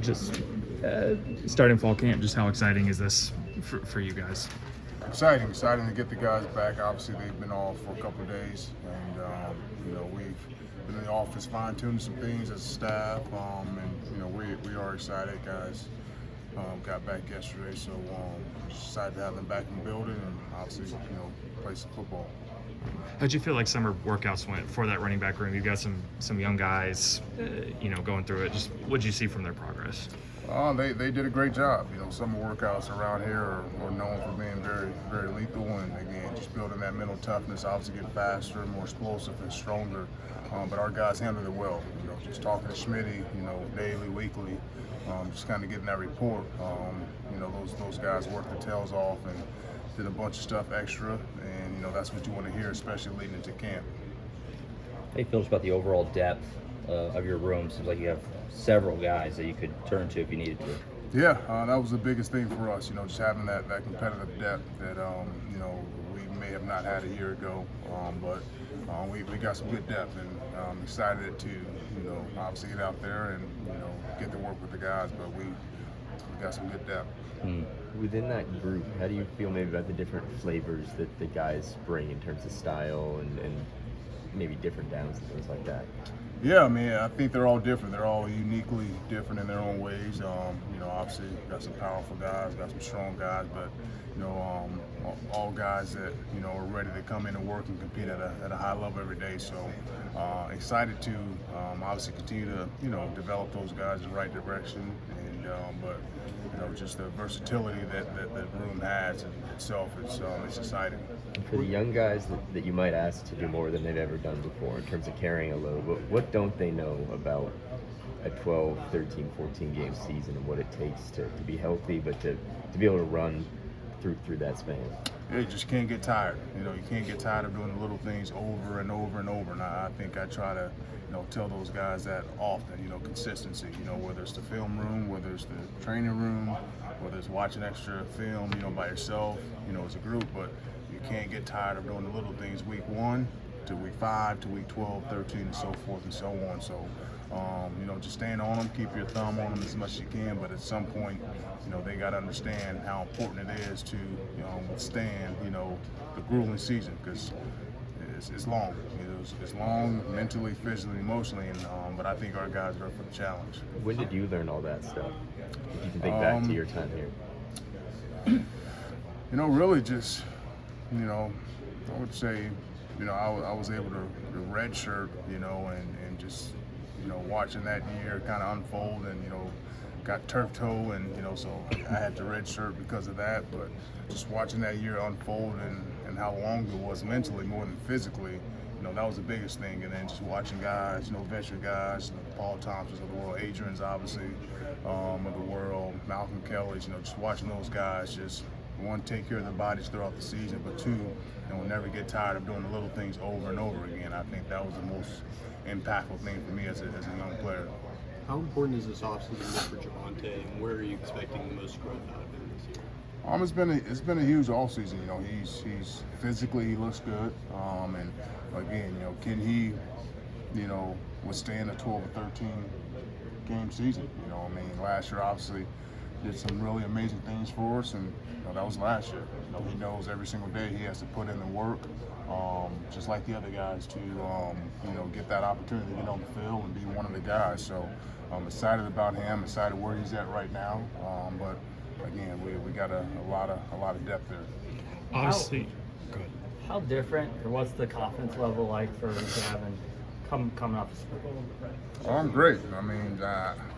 just starting fall camp, just how exciting is this for you guys? Exciting to get the guys back. Obviously, they've been off for a couple of days, and we've been in the office fine-tuning some things as a staff, and we are excited. Guys got back yesterday, so excited to have them back in the building and obviously play some football. How'd you feel like summer workouts went for that running back room? You've got some young guys, going through it. Just what'd you see from their progress? They did a great job. Summer workouts around here are known for being very, very lethal, and again, just building that mental toughness, obviously getting faster, more explosive, and stronger. But our guys handled it well. Just talking to Schmitty, daily, weekly, just kind of getting that report. Those guys worked their tails off and did a bunch of stuff extra, and that's what you want to hear, especially leading into camp. How do you feel just about the overall depth of your room? Seems like you have several guys that you could turn to if you needed to. Yeah, that was the biggest thing for us, just having that competitive depth that, we may have not had a year ago, but we got some good depth, and I'm excited to, obviously get out there and, get to work with the guys, but we got some good depth. Within that group, how do you feel maybe about the different flavors that the guys bring in terms of style and maybe different downs and things like that? Yeah, I think they're all different. They're all uniquely different in their own ways. Obviously got some powerful guys, got some strong guys, but all guys that are ready to come in and work and compete at a high level every day. So excited to obviously continue to develop those guys in the right direction, and but just the versatility that room has itself, it's exciting. For the young guys that you might ask to do more than they've ever done before in terms of carrying a load, what don't they know about a 12, 13, 14 game season and what it takes to be healthy, but to be able to run through that span? Yeah, you just can't get tired. You can't get tired of doing the little things over and over and over. And I think I try to tell those guys that often, consistency, whether it's the film room, whether it's the training room, whether it's watching extra film, by yourself, as a group, but you can't get tired of doing the little things week 1 to week 5 to week 12, 13, and so forth and so on. So, just staying on them, keep your thumb on them as much as you can, but at some point, they got to understand how important it is to, withstand, the grueling season, because it's long. It's long mentally, physically, emotionally, and but I think our guys are up for the challenge. When did you learn all that stuff? If you can think back to your time here. Really just, I would say, I was able to redshirt, and just, watching that year kind of unfold, and, got turf toe, and, so I had to redshirt because of that, but just watching that year unfold and how long it was mentally more than physically, that was the biggest thing. And then just watching guys, veteran guys, Paul Thompsons of the world, Adrian's obviously of the world, Malcolm Kelly's, just watching those guys just, one, take care of their bodies throughout the season, but two, we'll never get tired of doing the little things over and over again. I think that was the most impactful thing for me as a young player. How important is this offseason for Javonte, and where are you expecting the most growth out of him this year? It's been a huge offseason. He's physically, he looks good, and again, can he, withstand a 12 or 13 game season? Last year obviously did some really amazing things for us, and that was last year. He knows every single day he has to put in the work, just like the other guys, to get that opportunity to get on the field and be one of the guys. So I'm excited about him, excited where he's at right now. But again, we got a lot of depth there. Obviously, go ahead. How different, or what's the confidence level like for Gavin coming off the Super Bowl? I'm great.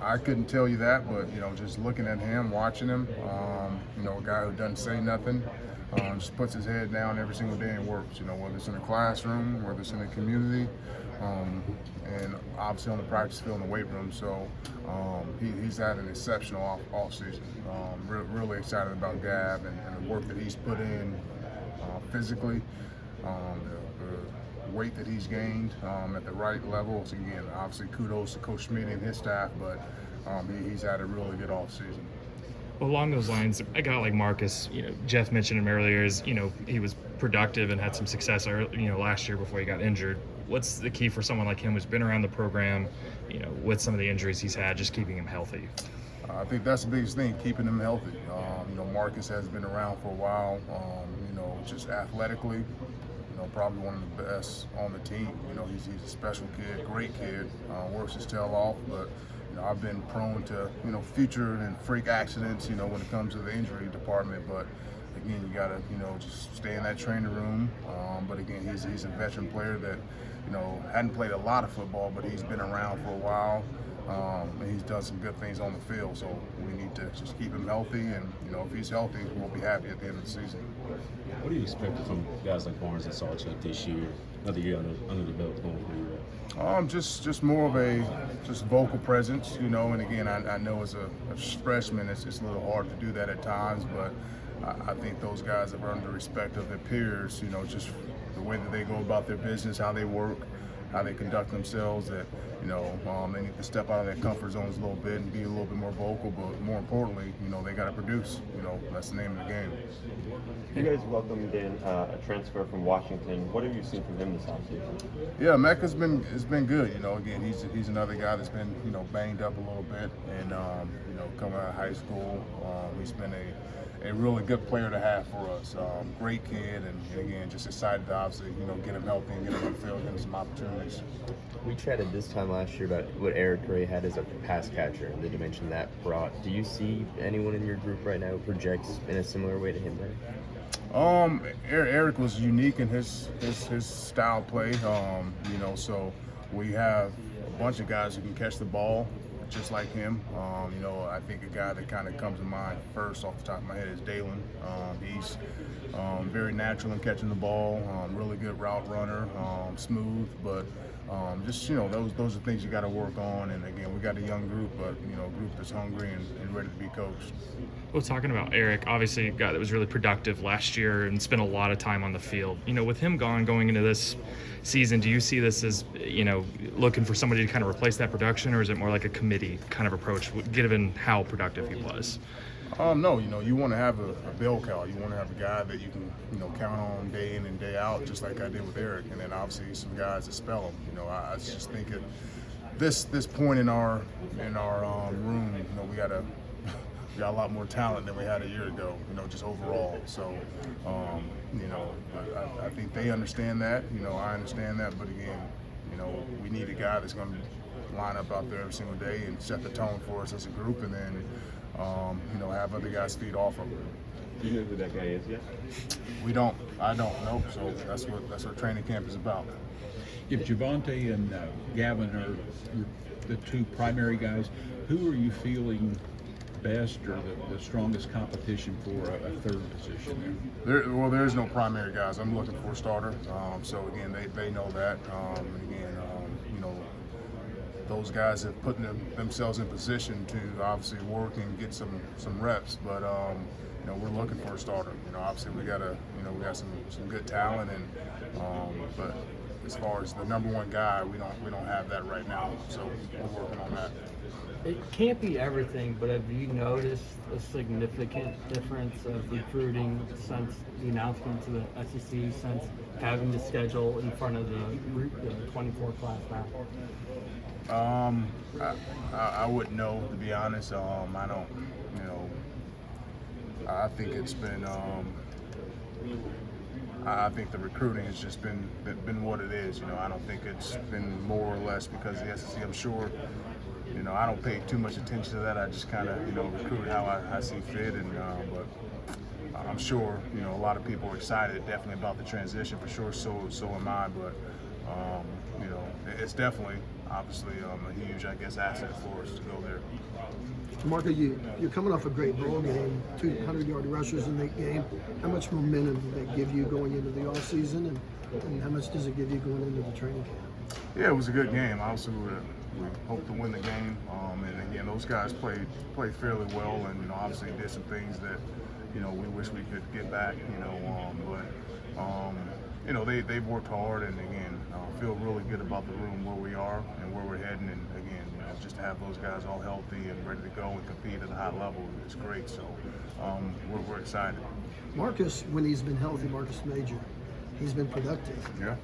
I couldn't tell you that, but just looking at him, watching him, a guy who doesn't say nothing, just puts his head down every single day and works. Whether it's in the classroom, whether it's in the community, and obviously on the practice field and the weight room. So he's had an exceptional off season. Really excited about Gav and the work that he's put in physically, the weight that he's gained at the right levels. Again, obviously kudos to Coach Schmitty and his staff, but he's had a really good off season. Well, along those lines, a guy like Marcus, Jeff mentioned him earlier, he was productive and had some success, last year before he got injured. What's the key for someone like him who's been around the program, with some of the injuries he's had, just keeping him healthy? I think that's the biggest thing, keeping him healthy. Marcus has been around for a while. Just athletically, probably one of the best on the team. He's a special kid, great kid, works his tail off. But I've been prone to future and freak accidents. When it comes to the injury department. But again, you gotta just stay in that training room. But again, he's a veteran player that hadn't played a lot of football, but he's been around for a while. And he's done some good things on the field, so we need to just keep him healthy, and if he's healthy, we'll be happy at the end of the season. What do you expect from guys like Barnes and Sawchuk this year? Another year under the belt going for you? Just more of a vocal presence, and again, I know as a freshman, it's a little hard to do that at times, but I think those guys have earned the respect of their peers, just the way that they go about their business, how they work, how they conduct themselves, that they need to step out of their comfort zones a little bit and be a little bit more vocal, but more importantly, they got to produce. That's the name of the game. You guys welcomed in a transfer from Washington. What have you seen from him this offseason? Yeah, Mecca's been good. Again, he's another guy that's been banged up a little bit, and coming out of high school, he's been a really good player to have for us. Great kid, and again, just excited to obviously get him healthy and get him on the field, give him some opportunities. We chatted this time last year about what Eric Gray had as a pass catcher and the dimension that brought. Do you see anyone in your group right now who projects in a similar way to him, Ray? Eric was unique in his style play. So we have a bunch of guys who can catch the ball just like him. I think a guy that kind of comes to mind first off the top of my head is Dalen. He's very natural in catching the ball, really good route runner, smooth, but those are things you got to work on. And again, we got a young group, but a group that's hungry and ready to be coached. Well, talking about Eric, obviously a guy that was really productive last year and spent a lot of time on the field. With him gone going into this season, do you see this as looking for somebody to kind of replace that production, or is it more like a committee kind of approach given how productive he was? No, you want to have a bell cow. You want to have a guy that you can count on day in and day out, just like I did with Eric, and then obviously some guys that spell him. I just think at this point in our room, we got a lot more talent than we had a year ago, just overall. So, I think they understand that. I understand that, but again, we need a guy that's going to line up out there every single day and set the tone for us as a group, and then have other guys feed off of him. Do you know who that guy is yet? We don't. I don't know. So that's what training camp is about. If Javonte and Gavin are the two primary guys, who are you feeling best or the strongest competition for a third position there? There's no primary guys. I'm looking for a starter. So again, they know that. And again, those guys have put themselves in position to obviously work and get some reps. But we're looking for a starter. Obviously we got some good talent, and but as far as the number one guy, we don't have that right now. So we're working on that. It can't be everything, but have you noticed a significant difference of recruiting since the announcement to the SEC, since having the schedule in front of the 24 class now? I wouldn't know, to be honest. I don't, I think it's been, I think the recruiting has just been what it is. I don't think it's been more or less because of the SEC. I'm sure, I don't pay too much attention to that. I just kind of, recruit how I see fit, and but I'm sure, a lot of people are excited, definitely about the transition for sure. So am I. But it's definitely, obviously, a huge, I guess, asset for us to go there. DeMarco, you're coming off a great bowl game, 200-yard rushers in that game. How much momentum did that give you going into the offseason, and how much does it give you going into the training camp? Yeah, it was a good game. Obviously, we hope to win the game. And again, those guys played fairly well, and obviously did some things that we wish we could get back. They've worked hard, and again, feel really good about the room where we are and where we're heading. And again, just to have those guys all healthy and ready to go and compete at a high level is great. So we're excited. Marcus, when he's been healthy, Marcus Major, he's been productive. Yeah.